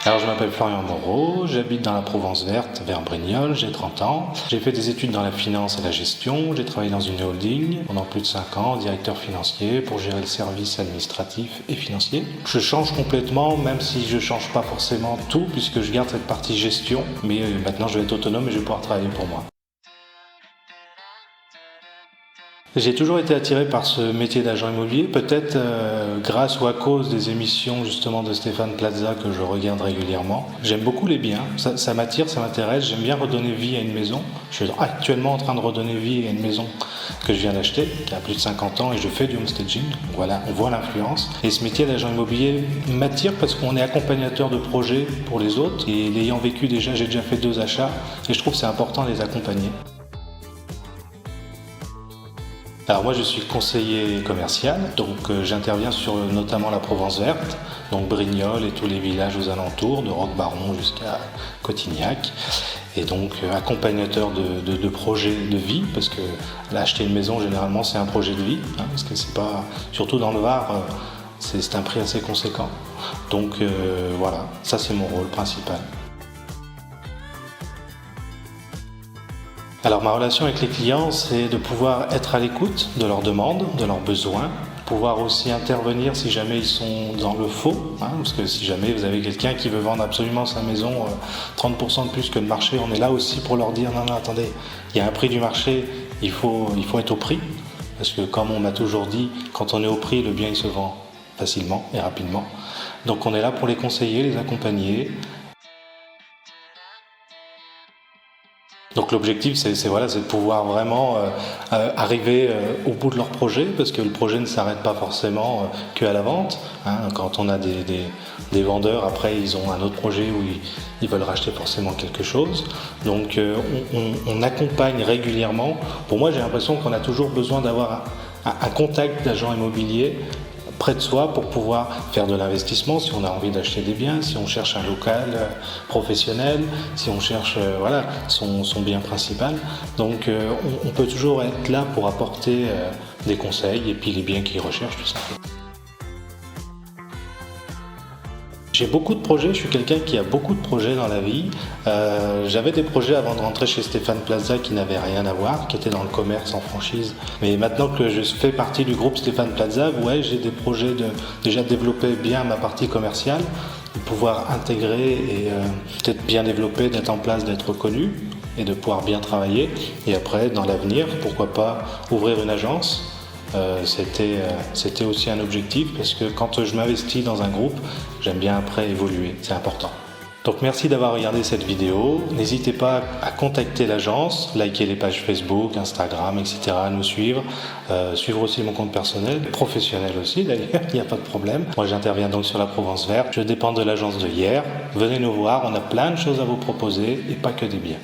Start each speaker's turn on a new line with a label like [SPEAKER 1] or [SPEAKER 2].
[SPEAKER 1] Alors je m'appelle Florian Moreau, j'habite dans la Provence verte vers Brignoles, j'ai 30 ans. J'ai fait des études dans la finance et la gestion, j'ai travaillé dans une holding pendant plus de 5 ans, directeur financier pour gérer le service administratif et financier. Je change complètement, même si je change pas forcément tout puisque je garde cette partie gestion, mais maintenant je vais être autonome et je vais pouvoir travailler pour moi. J'ai toujours été attiré par ce métier d'agent immobilier, peut-être grâce ou à cause des émissions justement de Stéphane Plaza que je regarde régulièrement. J'aime beaucoup les biens, ça m'attire, ça m'intéresse, j'aime bien redonner vie à une maison. Je suis actuellement en train de redonner vie à une maison que je viens d'acheter, qui a plus de 50 ans et je fais du homestaging. Voilà, on voit l'influence. Et ce métier d'agent immobilier m'attire parce qu'on est accompagnateur de projets pour les autres et l'ayant vécu déjà, j'ai déjà fait 2 achats et je trouve que c'est important de les accompagner. Alors moi je suis conseiller commercial, donc j'interviens sur notamment la Provence verte, donc Brignoles et tous les villages aux alentours, de Roquebaron jusqu'à Cotignac, et donc accompagnateur de projets de vie, parce que là, acheter une maison généralement c'est un projet de vie, parce que c'est pas, surtout dans le Var, c'est un prix assez conséquent. Donc voilà, ça c'est mon rôle principal. Alors ma relation avec les clients, c'est de pouvoir être à l'écoute de leurs demandes, de leurs besoins, pouvoir aussi intervenir si jamais ils sont dans le faux, parce que si jamais vous avez quelqu'un qui veut vendre absolument sa maison 30% de plus que le marché, on est là aussi pour leur dire non, attendez, il y a un prix du marché, il faut être au prix, parce que comme on m'a toujours dit, quand on est au prix, le bien il se vend facilement et rapidement. Donc on est là pour les conseiller, les accompagner. Donc l'objectif, c'est voilà, c'est de pouvoir vraiment arriver au bout de leur projet, parce que le projet ne s'arrête pas forcément qu'à la vente. Quand on a des vendeurs, après ils ont un autre projet où ils veulent racheter forcément quelque chose. Donc on accompagne régulièrement. Pour moi, j'ai l'impression qu'on a toujours besoin d'avoir un contact d'agent immobilier près de soi pour pouvoir faire de l'investissement si on a envie d'acheter des biens, si on cherche un local professionnel, si on cherche voilà, son bien principal. Donc on peut toujours être là pour apporter des conseils et puis les biens qu'ils recherchent tout simplement. J'ai beaucoup de projets, je suis quelqu'un qui a beaucoup de projets dans la vie. J'avais des projets avant de rentrer chez Stéphane Plaza qui n'avaient rien à voir, qui étaient dans le commerce en franchise. Mais maintenant que je fais partie du groupe Stéphane Plaza, ouais, j'ai des projets de déjà développer bien ma partie commerciale, de pouvoir intégrer et peut-être bien développer, d'être en place, d'être reconnu et de pouvoir bien travailler. Et après, dans l'avenir, pourquoi pas ouvrir une agence. C'était aussi un objectif parce que quand je m'investis dans un groupe, j'aime bien après évoluer, c'est important. Donc merci d'avoir regardé cette vidéo, n'hésitez pas à contacter l'agence, liker les pages Facebook, Instagram, etc., nous suivre, suivre aussi mon compte personnel, professionnel aussi d'ailleurs, il n'y a pas de problème. Moi j'interviens donc sur la Provence verte, je dépends de l'agence de hier, venez nous voir, on a plein de choses à vous proposer et pas que des biens.